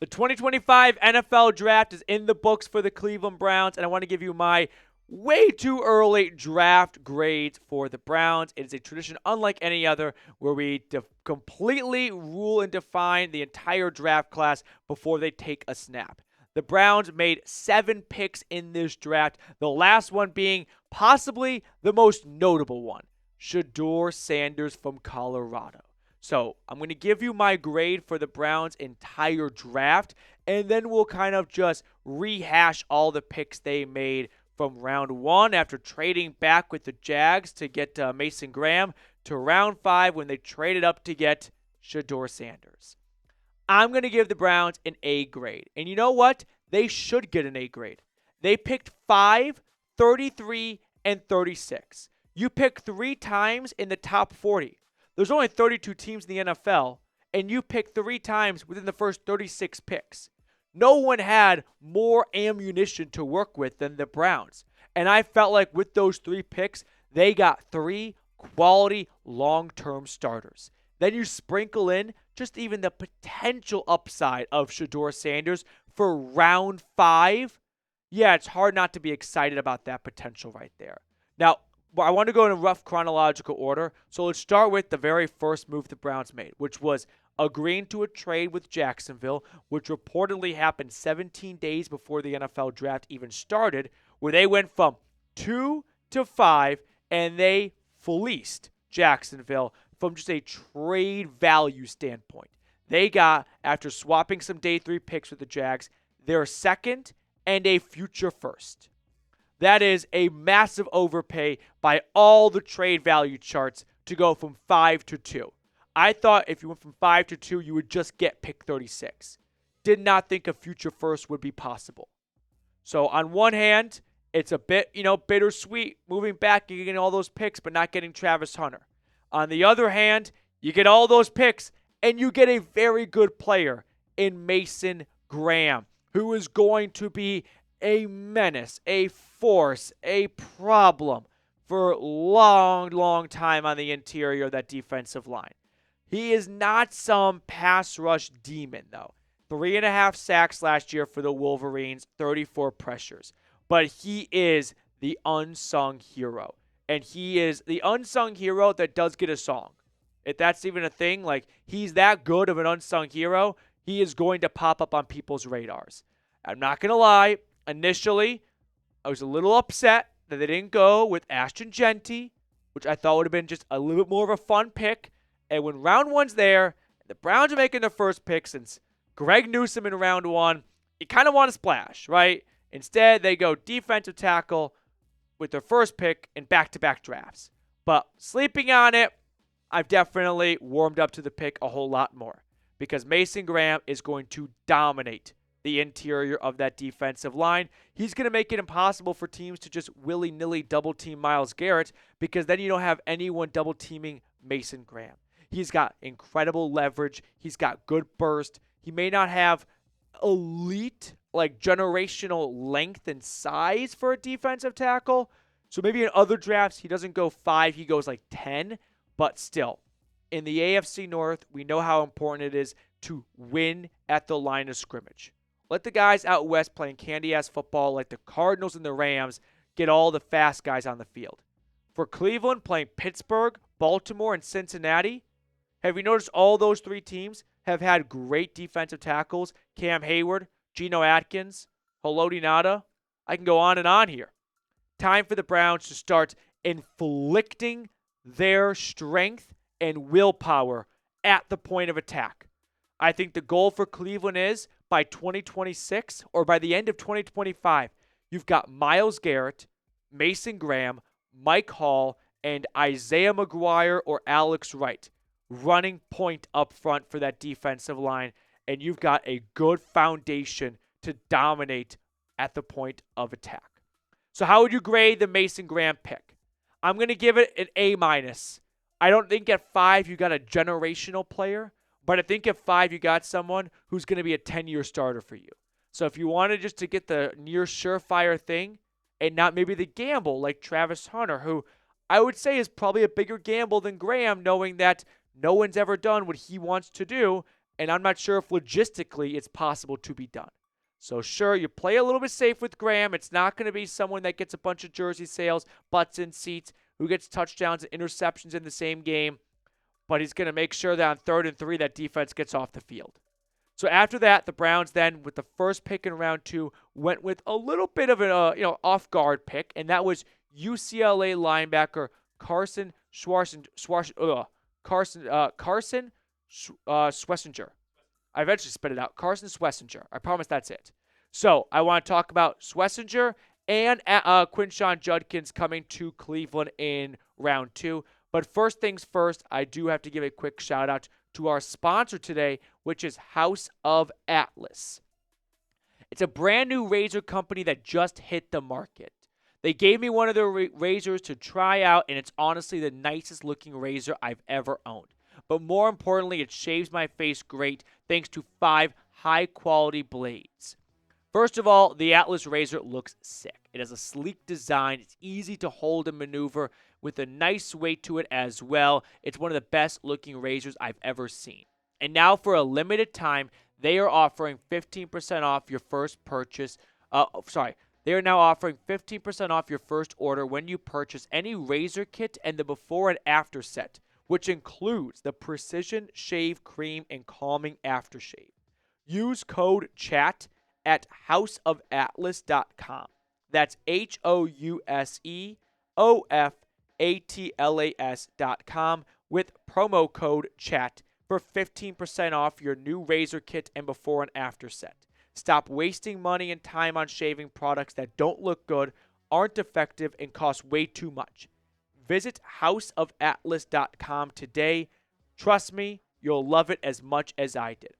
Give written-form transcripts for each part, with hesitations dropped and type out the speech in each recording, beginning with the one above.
2025 NFL Draft is in the books for the Cleveland Browns, and I want to give you my way too early draft grades for the Browns. It is a tradition unlike any other where we completely rule and define the entire draft class before they take a snap. The Browns made 7 picks in this draft, the last one being possibly the most notable one, Shedeur Sanders from Colorado. So I'm going to give you my grade for the Browns' entire draft, and then we'll kind of just rehash all the picks they made from round 1 after trading back with the Jags to get Mason Graham to round 5 when they traded up to get Shedeur Sanders. I'm going to give the Browns an A grade. And you know what? They should get an A grade. They picked 5, 33, and 36. You pick 3 times in the top 40. There's only 32 teams in the NFL, and you picked 3 times within the first 36 picks. No one had more ammunition to work with than the Browns. And I felt like with those 3 picks, they got 3 quality long-term starters. Then you sprinkle in just even the potential upside of Shedeur Sanders for round 5. Yeah, it's hard not to be excited about that potential right there. Now, I want to go in a rough chronological order. So let's start with the very first move the Browns made, which was agreeing to a trade with Jacksonville, which reportedly happened 17 days before the NFL draft even started, where they went from 2 to 5, and they fleeced Jacksonville from just a trade value standpoint. They got, after swapping some day 3 picks with the Jags, their second and a future first. That is a massive overpay by all the trade value charts to go from 5 to 2. I thought if you went from 5 to 2, you would just get pick 36. Did not think a future first would be possible. So on one hand, it's a bit, bittersweet moving back and getting all those picks but not getting Travis Hunter. On the other hand, you get all those picks and you get a very good player in Mason Graham, who is going to be a menace, a force, a problem for a long, long time on the interior of that defensive line. He is not some pass rush demon, though. 3.5 sacks last year for the Wolverines, 34 pressures. But he is the unsung hero. And he is the unsung hero that does get a song. If that's even a thing, like he's that good of an unsung hero, he is going to pop up on people's radars. I'm not going to lie. Initially, I was a little upset that they didn't go with Ashton Genty, which I thought would have been just a little bit more of a fun pick. And when round 1's there, the Browns are making their first pick since Greg Newsome in round 1, you kind of want to splash, right? Instead, they go defensive tackle with their first pick in back-to-back drafts. But sleeping on it, I've definitely warmed up to the pick a whole lot more because Mason Graham is going to dominate the interior of that defensive line. He's going to make it impossible for teams to just willy-nilly double-team Myles Garrett because then you don't have anyone double-teaming Mason Graham. He's got incredible leverage. He's got good burst. He may not have elite, generational length and size for a defensive tackle. So maybe in other drafts, he doesn't go 5, he goes 10. But still, in the AFC North, we know how important it is to win at the line of scrimmage. Let the guys out west playing candy-ass football like the Cardinals and the Rams get all the fast guys on the field. For Cleveland playing Pittsburgh, Baltimore, and Cincinnati, have you noticed all those 3 teams have had great defensive tackles? Cam Hayward, Geno Atkins, Haloti Ngata. I can go on and on here. Time for the Browns to start inflicting their strength and willpower at the point of attack. I think the goal for Cleveland is by 2026 or by the end of 2025, you've got Myles Garrett, Mason Graham, Mike Hall, and Isaiah McGuire or Alex Wright running point up front for that defensive line, and you've got a good foundation to dominate at the point of attack. So how would you grade the Mason Graham pick? I'm going to give it an A-. I don't think at 5 you got a generational player, but I think at 5 you got someone who's going to be a 10-year starter for you. So if you wanted just to get the near surefire thing and not maybe the gamble like Travis Hunter, who I would say is probably a bigger gamble than Graham, knowing that no one's ever done what he wants to do, and I'm not sure if logistically it's possible to be done. So sure, you play a little bit safe with Graham. It's not going to be someone that gets a bunch of jersey sales, butts in seats, who gets touchdowns and interceptions in the same game, but he's going to make sure that on 3rd and 3 that defense gets off the field. So after that, the Browns then, with the first pick in round 2, went with a little bit of an off-guard pick, and that was UCLA linebacker Carson Schwesinger. I eventually spit it out. Carson Schwesinger. I promise that's it. So I want to talk about Schwesinger and Quinshon Judkins coming to Cleveland in round 2. But first things first, I do have to give a quick shout out to our sponsor today, which is House of Atlas. It's a brand new razor company that just hit the market. They gave me one of their razors to try out, and it's honestly the nicest looking razor I've ever owned. But more importantly, it shaves my face great thanks to 5 high-quality blades. First of all, the Atlas razor looks sick. It has a sleek design. It's easy to hold and maneuver with a nice weight to it as well. It's one of the best-looking razors I've ever seen. And now for a limited time, they are offering 15% off your first purchase. They are now offering 15% off your first order when you purchase any razor kit and the before and after set, which includes the Precision Shave Cream and Calming Aftershave. Use code CHAT at houseofatlas.com. That's HOUSEOFATLAS.com with promo code CHAT for 15% off your new razor kit and before and after set. Stop wasting money and time on shaving products that don't look good, aren't effective, and cost way too much. Visit houseofatlas.com today. Trust me, you'll love it as much as I did.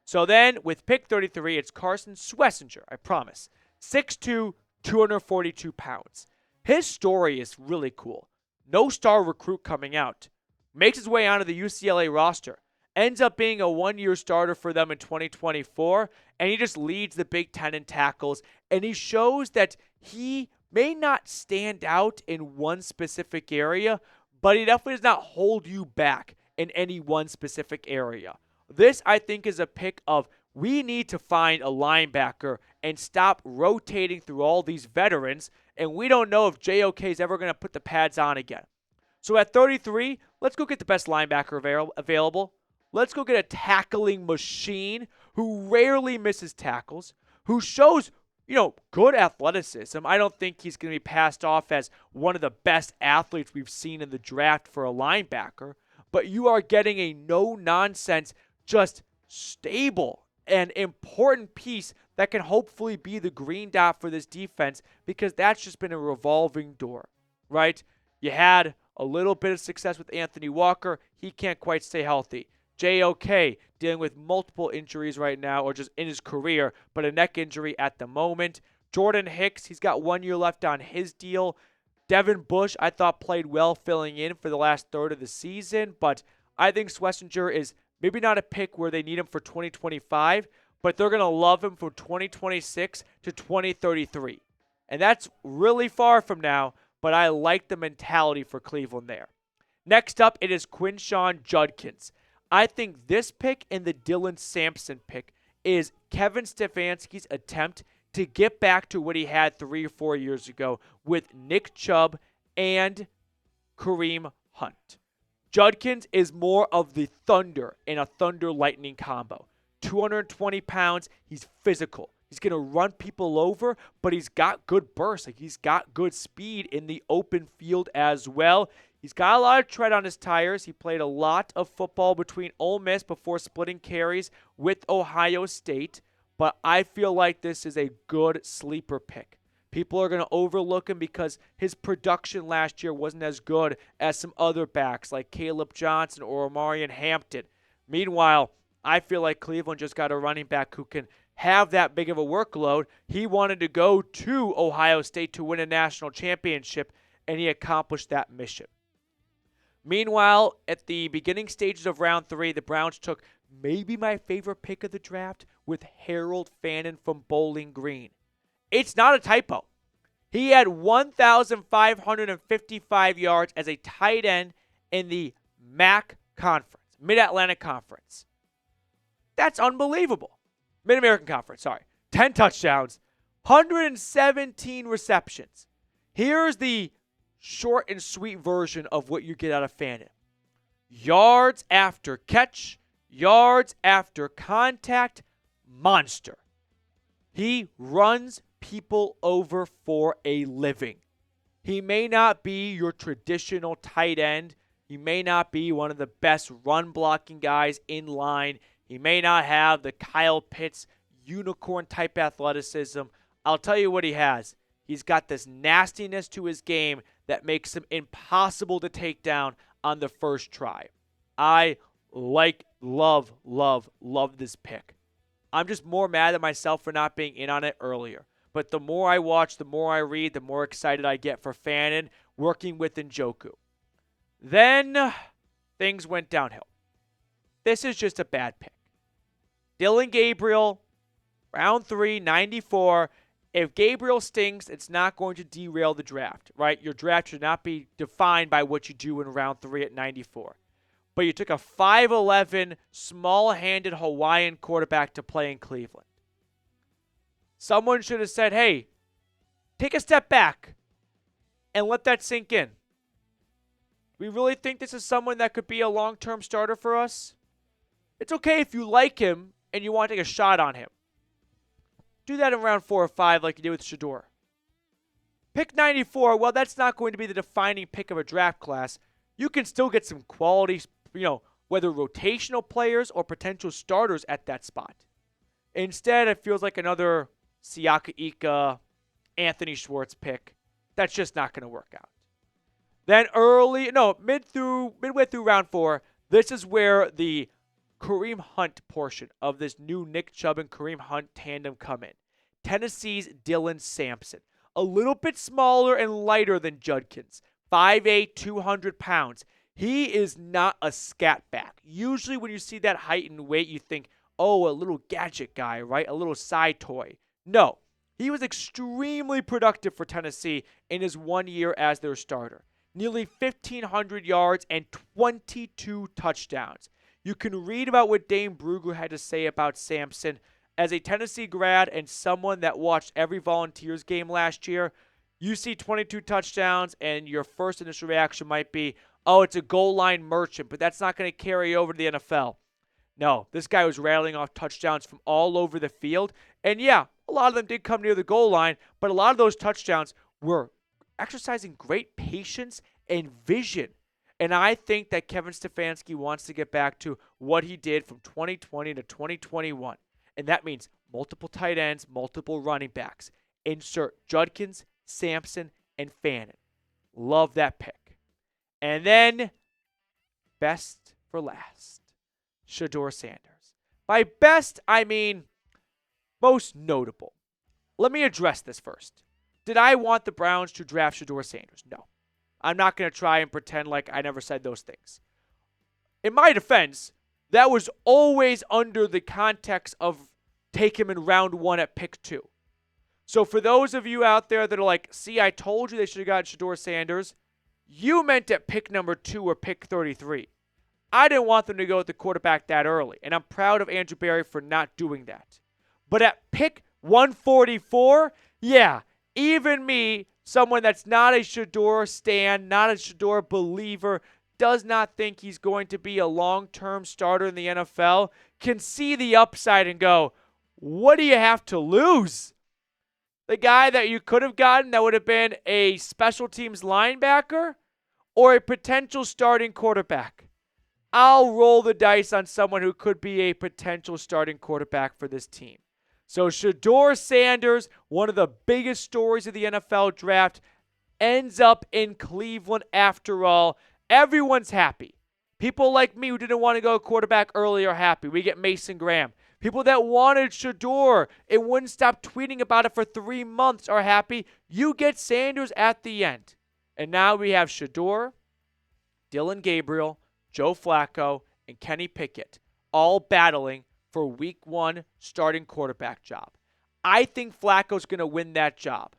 So then, with pick 33, it's Carson Schwesinger, I promise. 6'2", 242 pounds. His story is really cool. No star recruit coming out. Makes his way onto the UCLA roster. Ends up being a one-year starter for them in 2024, and he just leads the Big Ten in tackles, and he shows that he may not stand out in one specific area, but he definitely does not hold you back in any one specific area. This, I think, is a pick of we need to find a linebacker and stop rotating through all these veterans, and we don't know if JOK is ever going to put the pads on again. So at 33, let's go get the best linebacker available. Let's go get a tackling machine who rarely misses tackles, who shows, good athleticism. I don't think he's going to be passed off as one of the best athletes we've seen in the draft for a linebacker, but you are getting a no-nonsense, just stable and important piece that can hopefully be the green dot for this defense, because that's just been a revolving door, right? You had a little bit of success with Anthony Walker. He can't quite stay healthy. JOK dealing with multiple injuries right now, or just in his career, but a neck injury at the moment. Jordan Hicks, he's got 1 year left on his deal. Devin Bush, I thought played well filling in for the last third of the season, but I think Schwesinger is maybe not a pick where they need him for 2025, but they're going to love him from 2026 to 2033. And that's really far from now, but I like the mentality for Cleveland there. Next up, it is Quinshon Judkins. I think this pick and the Dillon Sampson pick is Kevin Stefanski's attempt to get back to what he had 3 or 4 years ago with Nick Chubb and Kareem Hunt. Judkins is more of the thunder in a thunder-lightning combo. 220 pounds, he's physical. He's going to run people over, but he's got good burst. He's got good speed in the open field as well. He's got a lot of tread on his tires. He played a lot of football between Ole Miss before splitting carries with Ohio State, but I feel like this is a good sleeper pick. People are going to overlook him because his production last year wasn't as good as some other backs like Caleb Johnson or Omarion Hampton. Meanwhile, I feel like Cleveland just got a running back who can have that big of a workload. He wanted to go to Ohio State to win a national championship, and he accomplished that mission. Meanwhile, at the beginning stages of round 3, the Browns took maybe my favorite pick of the draft with Harold Fannin from Bowling Green. It's not a typo. He had 1,555 yards as a tight end in the MAC Conference, Mid-Atlantic Conference. That's unbelievable. Mid-American Conference, sorry. 10 touchdowns, 117 receptions. Here's the short and sweet version of what you get out of Fannin. Yards after catch, yards after contact, monster. He runs people over for a living. He may not be your traditional tight end. He may not be one of the best run-blocking guys in line. He may not have the Kyle Pitts unicorn-type athleticism. I'll tell you what he has. He's got this nastiness to his game that makes him impossible to take down on the first try. I love this pick. I'm just more mad at myself for not being in on it earlier. But the more I watch, the more I read, the more excited I get for Fannin working with Njoku. Then things went downhill. This is just a bad pick. Dillon Gabriel, round 3, 94. If Gabriel stinks, it's not going to derail the draft, right? Your draft should not be defined by what you do in round 3 at 94. But you took a 5'11", small-handed Hawaiian quarterback to play in Cleveland. Someone should have said, hey, take a step back and let that sink in. We really think this is someone that could be a long-term starter for us? It's okay if you like him and you want to take a shot on him. Do that in round 4 or 5 like you did with Shedeur. Pick 94, well, that's not going to be the defining pick of a draft class. You can still get some quality, whether rotational players or potential starters at that spot. Instead, it feels like another Siaka Ika, Anthony Schwartz pick. That's just not going to work out. Then midway through round 4, this is where the Kareem Hunt portion of this new Nick Chubb and Kareem Hunt tandem come in. Tennessee's Dillon Sampson. A little bit smaller and lighter than Judkins. 5'8", 200 pounds. He is not a scat back. Usually when you see that height and weight, you think, oh, a little gadget guy, right? A little side toy. No. He was extremely productive for Tennessee in his 1 year as their starter. Nearly 1,500 yards and 22 touchdowns. You can read about what Dane Brugler had to say about Samson. As a Tennessee grad and someone that watched every Volunteers game last year, you see 22 touchdowns and your first initial reaction might be, oh, it's a goal line merchant, but that's not going to carry over to the NFL. No, this guy was rattling off touchdowns from all over the field. And yeah, a lot of them did come near the goal line, but a lot of those touchdowns were exercising great patience and vision. And I think that Kevin Stefanski wants to get back to what he did from 2020 to 2021. And that means multiple tight ends, multiple running backs. Insert Judkins, Samson, and Fannin. Love that pick. And then, best for last, Shedeur Sanders. By best, I mean most notable. Let me address this first. Did I want the Browns to draft Shedeur Sanders? No. I'm not going to try and pretend like I never said those things. In my defense, that was always under the context of take him in round 1 at pick 2. So for those of you out there that are like, see, I told you they should have got Shedeur Sanders, you meant at pick number 2 or pick 33. I didn't want them to go with the quarterback that early, and I'm proud of Andrew Berry for not doing that. But at pick 144, yeah, even me, someone that's not a Shedeur stan, not a Shedeur believer, does not think he's going to be a long-term starter in the NFL, can see the upside and go, what do you have to lose? The guy that you could have gotten that would have been a special teams linebacker or a potential starting quarterback? I'll roll the dice on someone who could be a potential starting quarterback for this team. So Shedeur Sanders, one of the biggest stories of the NFL draft, ends up in Cleveland after all. Everyone's happy. People like me who didn't want to go quarterback early are happy. We get Mason Graham. People that wanted Shedeur and wouldn't stop tweeting about it for 3 months are happy. You get Sanders at the end. And now we have Shedeur, Dillon Gabriel, Joe Flacco, and Kenny Pickett all battling for week 1 starting quarterback job. I think Flacco's going to win that job.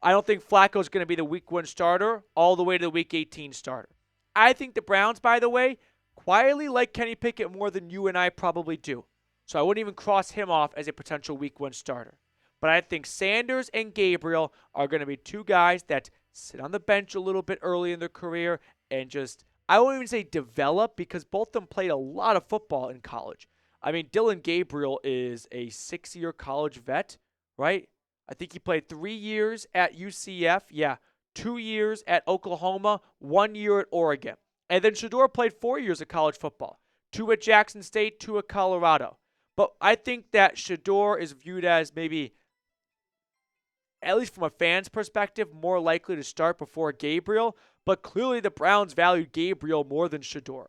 I don't think Flacco's going to be the week 1 starter all the way to the week 18 starter. I think the Browns, by the way, quietly like Kenny Pickett more than you and I probably do. So I wouldn't even cross him off as a potential week 1 starter. But I think Sanders and Gabriel are going to be two guys that sit on the bench a little bit early in their career and just, I won't even say develop, because both of them played a lot of football in college. I mean, Dillon Gabriel is a 6-year college vet, right? I think he played 3 years at UCF. Yeah, 2 years at Oklahoma, 1 year at Oregon. And then Shedeur played 4 years of college football, 2 at Jackson State, 2 at Colorado. But I think that Shedeur is viewed as maybe, at least from a fan's perspective, more likely to start before Gabriel. But clearly the Browns valued Gabriel more than Shedeur.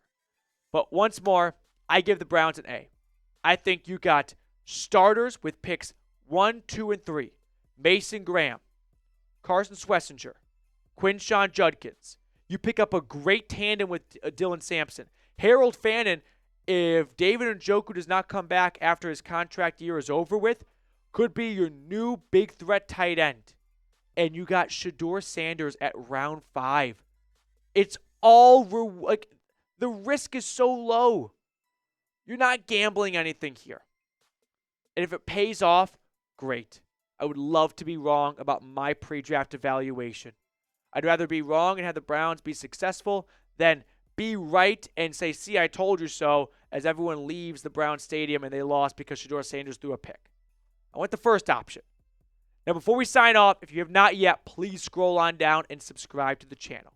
But once more, I give the Browns an A. I think you got starters with picks 1, 2, and 3. Mason Graham, Carson Schwesinger, Quinshon Judkins. You pick up a great tandem with Dillon Sampson. Harold Fannin, if David Njoku does not come back after his contract year is over with, could be your new big threat tight end. And you got Shedeur Sanders at round 5. It's all, the risk is so low. You're not gambling anything here. And if it pays off, great. I would love to be wrong about my pre-draft evaluation. I'd rather be wrong and have the Browns be successful than be right and say, see, I told you so, as everyone leaves the Browns stadium and they lost because Shedeur Sanders threw a pick. I went the first option. Now, before we sign off, if you have not yet, please scroll on down and subscribe to the channel.